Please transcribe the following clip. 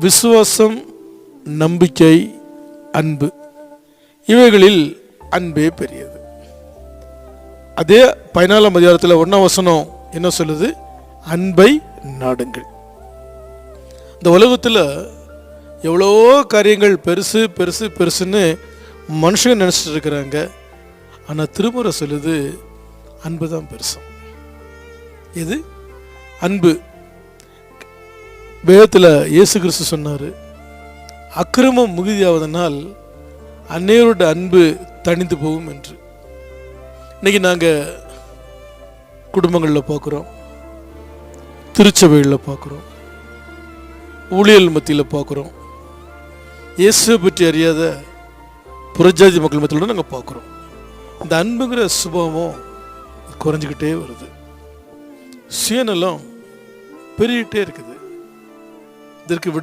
விசுவாசம், நம்பிக்கை, அன்பு, இவைகளில் அன்பே பெரியது. அதே 14ஆம் அதிகாரத்தில் 1ஆம் வசனம் என்ன சொல்லுது? அன்பை நாடுங்கள். இந்த உலகத்தில் எவ்வளோ காரியங்கள் பெருசு பெருசு பெருசுன்னு மனுஷங்க நினச்சிட்டு இருக்கிறாங்க. ஆனால் திருமுறை சொல்லுது அன்பு தான் பெருசு. எது? அன்பு. வேதத்தில் இயேசு கிறிஸ்து சொன்னார், அக்கிரமம் மிகுதியாவதனால் அந்நியரோட அன்பு தணிந்து போகும் என்று. இன்னைக்கு நாங்கள் குடும்பங்களில் பார்க்குறோம், திருச்சபைகளில் பார்க்குறோம், ஊழியல் மத்தியில் பார்க்குறோம், இயேசுவை பற்றி அறியாத புறஜாதி மக்கள் மத்தியில் நாங்கள் பார்க்குறோம். இந்த அன்புங்கிற சுபாவம் குறைஞ்சிக்கிட்டே வருது. சுயநலம் பெருகிட்டே இருக்குது. இதற்கு விட